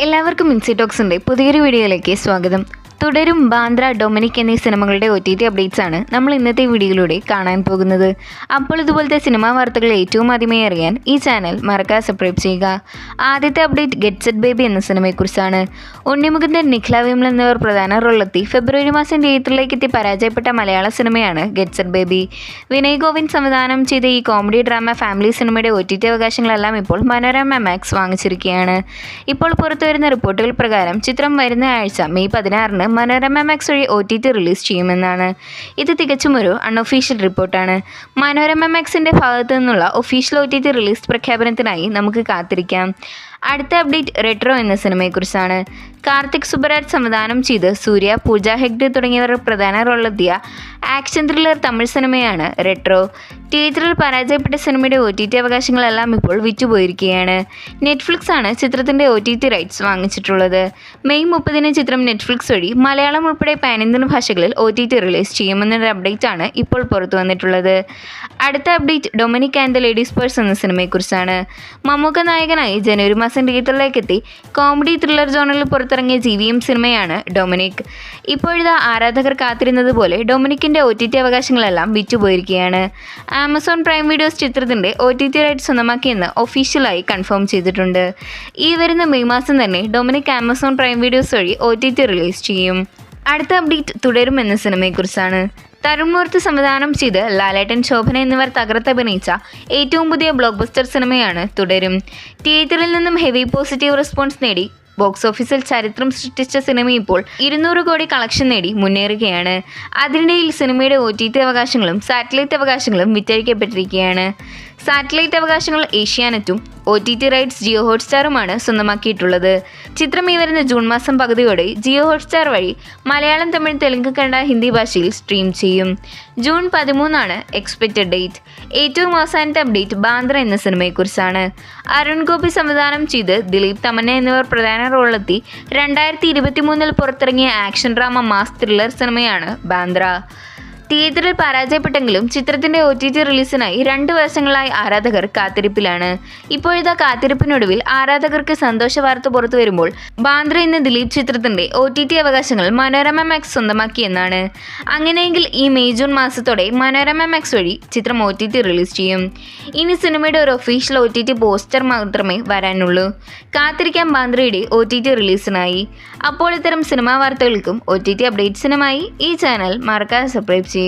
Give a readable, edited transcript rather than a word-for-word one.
എല്ലാവർക്കും ഇൻസി ടോക്സിൻ്റെ പുതിയൊരു വീഡിയോയിലേക്ക് സ്വാഗതം. തുടരും, ബാന്ദ്ര, ഡൊമിനിക് എന്നീ സിനിമകളുടെ OTT അപ്ഡേറ്റ്സ് ആണ് നമ്മൾ ഇന്നത്തെ വീഡിയോയിലൂടെ കാണാൻ പോകുന്നത്. അപ്പോൾ ഇതുപോലത്തെ സിനിമാ വാർത്തകൾ ഏറ്റവും ആദ്യമായി അറിയാൻ ഈ ചാനൽ മറക്കാതെ സബ്സ്ക്രൈബ് ചെയ്യുക. ആദ്യത്തെ അപ്ഡേറ്റ് ഗെറ്റ് സെറ്റ് ബേബി എന്ന സിനിമയെക്കുറിച്ചാണ്. ഉണ്ണിമുകുന്ദൻ, നിഖ്ല വിമൽ എന്നിവർ പ്രധാന റോളിലെത്തി ഫെബ്രുവരി മാസം തിയേറ്ററിലേക്ക് എത്തി പരാജയപ്പെട്ട മലയാള സിനിമയാണ് get set baby. Vinay Govind സംവിധാനം ചെയ്ത ഈ കോമഡി ഡ്രാമ ഫാമിലി സിനിമയുടെ OTT അവകാശങ്ങളെല്ലാം ഇപ്പോൾ മനോരമ മാക്സ് വാങ്ങിച്ചിരിക്കുകയാണ്. ഇപ്പോൾ പുറത്തുവരുന്ന റിപ്പോർട്ടുകൾ പ്രകാരം ചിത്രം വരുന്ന ആഴ്ച മെയ് 16 മനോരമ മാക്സ് വഴി OTT റിലീസ് ചെയ്യുമെന്നാണ്. ഇത് തികച്ചും ഒരു അൺഒഫീഷ്യൽ റിപ്പോർട്ടാണ്. മനോരമ മാക്സിൻ്റെ ഭാഗത്തു നിന്നുള്ള ഒഫീഷ്യൽ OTT റിലീസ് പ്രഖ്യാപനത്തിനായി നമുക്ക് കാത്തിരിക്കാം. അടുത്ത അപ്ഡേറ്റ് റെട്രോ എന്ന സിനിമയെക്കുറിച്ചാണ്. കാർത്തിക് സുബരാജ് സംവിധാനം ചെയ്ത് സൂര്യ, പൂജ ഹെഗ്ഡെ തുടങ്ങിയവർ പ്രധാന റോളിലെത്തിയ ആക്ഷൻ ത്രില്ലർ തമിഴ് സിനിമയാണ് റെട്രോ. തിയേറ്ററിൽ പരാജയപ്പെട്ട സിനിമയുടെ OTT അവകാശങ്ങളെല്ലാം ഇപ്പോൾ വിറ്റുപോയിരിക്കുകയാണ്. നെറ്റ്ഫ്ലിക്സ് ആണ് ചിത്രത്തിൻ്റെ OTT റൈറ്റ്സ് വാങ്ങിച്ചിട്ടുള്ളത്. മെയ് 30 ചിത്രം നെറ്റ്ഫ്ലിക്സ് വഴി മലയാളം ഉൾപ്പെടെ പാനിന്ത്യൻ ഭാഷകളിൽ OTT റിലീസ് ചെയ്യുമെന്നൊരു അപ്ഡേറ്റ് ആണ് ഇപ്പോൾ പുറത്തു വന്നിട്ടുള്ളത്. അടുത്ത update Dominic and the ladies purse എന്ന സിനിമയെക്കുറിച്ചാണ്. മമ്മൂക്ക നായകനായി ജനുവരി മാസം തിയേറ്ററിലേക്ക് എത്തി കോമഡി ത്രില്ലർ ജോണറിൽ പുറത്തിറങ്ങിയ GVM സിനിമയാണ് ഡൊമിനിക്. ഇപ്പോഴിതാ ആരാധകർ കാത്തിരുന്നത് പോലെ ഡൊമിനിക്കിൻ്റെ OTT അവകാശങ്ങളെല്ലാം വിറ്റുപോയിരിക്കുകയാണ്. ആമസോൺ പ്രൈം വീഡിയോസ് ചിത്രത്തിൻ്റെ OTT റൈറ്റ് സ്വന്തമാക്കിയെന്ന് ഒഫീഷ്യലായി കൺഫേം ചെയ്തിട്ടുണ്ട്. ഈ വരുന്ന മെയ് മാസം തന്നെ ഡൊമിനിക് ആമസോൺ പ്രൈം വീഡിയോസ് വഴി OTT റിലീസ് ചെയ്യും. അടുത്ത അപ്ഡേറ്റ് തുടരും എന്ന സിനിമയെക്കുറിച്ചാണ്. തരുൺ മൂർത്തി സംവിധാനം ചെയ്ത് ലാലേട്ടൻ, ശോഭന എന്നിവർ തകർത്തഭിനയിച്ച ഏറ്റവും പുതിയ ബ്ലോക്ക് ബസ്റ്റർ സിനിമയാണ് തുടരും. തിയേറ്ററിൽ നിന്നും ഹെവി പോസിറ്റീവ് റെസ്പോൺസ് നേടി ബോക്സ് ഓഫീസിൽ ചരിത്രം സൃഷ്ടിച്ച സിനിമ ഇപ്പോൾ 200 കോടി കളക്ഷൻ നേടി മുന്നേറുകയാണ്. അതിനിടയിൽ സിനിമയുടെ OTT അവകാശങ്ങളും സാറ്റലൈറ്റ് അവകാശങ്ങളും വിറ്റഴിക്കപ്പെട്ടിരിക്കുകയാണ്. സാറ്റലൈറ്റ് അവകാശങ്ങൾ ഏഷ്യാനെറ്റും OTT റൈറ്റ്സ് ജിയോ ഹോട്ട്സ്റ്റാറുമാണ് സ്വന്തമാക്കിയിട്ടുള്ളത്. ചിത്രം ഈ വരുന്ന ജൂൺ മാസം പകുതിയോടെ ജിയോ ഹോട്ട്സ്റ്റാർ വഴി മലയാളം, തമിഴ്, തെലുങ്ക്, കന്നഡ, ഹിന്ദി ഭാഷയിൽ സ്ട്രീം ചെയ്യും. June 13 expected date. ഏറ്റവും അവസാനത്തെ അപ്ഡേറ്റ് ബാന്ദ്ര എന്ന സിനിമയെക്കുറിച്ചാണ്. അരുൺ ഗോപി സംവിധാനം ചെയ്ത് ദിലീപ്, തമന്ന എന്നിവർ പ്രധാന റോളിലെത്തി 2023 പുറത്തിറങ്ങിയ ആക്ഷൻ ഡ്രാമ മാസ് ത്രില്ലർ സിനിമയാണ് ബാന്ദ്ര. തിയേറ്ററിൽ പരാജയപ്പെട്ടെങ്കിലും ചിത്രത്തിൻ്റെ OTT റിലീസിനായി 2 വർഷങ്ങളായി ആരാധകർ കാത്തിരിപ്പിലാണ്. ഇപ്പോഴിതാ കാത്തിരിപ്പിനൊടുവിൽ ആരാധകർക്ക് സന്തോഷ വാർത്ത പുറത്തു വരുമ്പോൾ ബാന്ദ്ര എന്ന ദിലീപ് ചിത്രത്തിൻ്റെ OTT അവകാശങ്ങൾ മനോരമ മാക്സ് സ്വന്തമാക്കിയെന്നാണ്. അങ്ങനെയെങ്കിൽ ഈ മെയ് ജൂൺ മാസത്തോടെ മനോരമ മാക്സ് വഴി ചിത്രം OTT റിലീസ് ചെയ്യും. ഇനി സിനിമയുടെ ഒരു ഒഫീഷ്യൽ OTT പോസ്റ്റർ മാത്രമേ വരാനുള്ളൂ. കാത്തിരിക്കാം ബാന്ദ്രയുടെ OTT റിലീസിനായി. അപ്പോൾ ഇത്തരം സിനിമാ വാർത്തകൾക്കും OTT അപ്ഡേറ്റ്സിനുമായി ഈ ചാനൽ മറക്കാതെ സബ്സ്ക്രൈബ് ചെയ്യുക.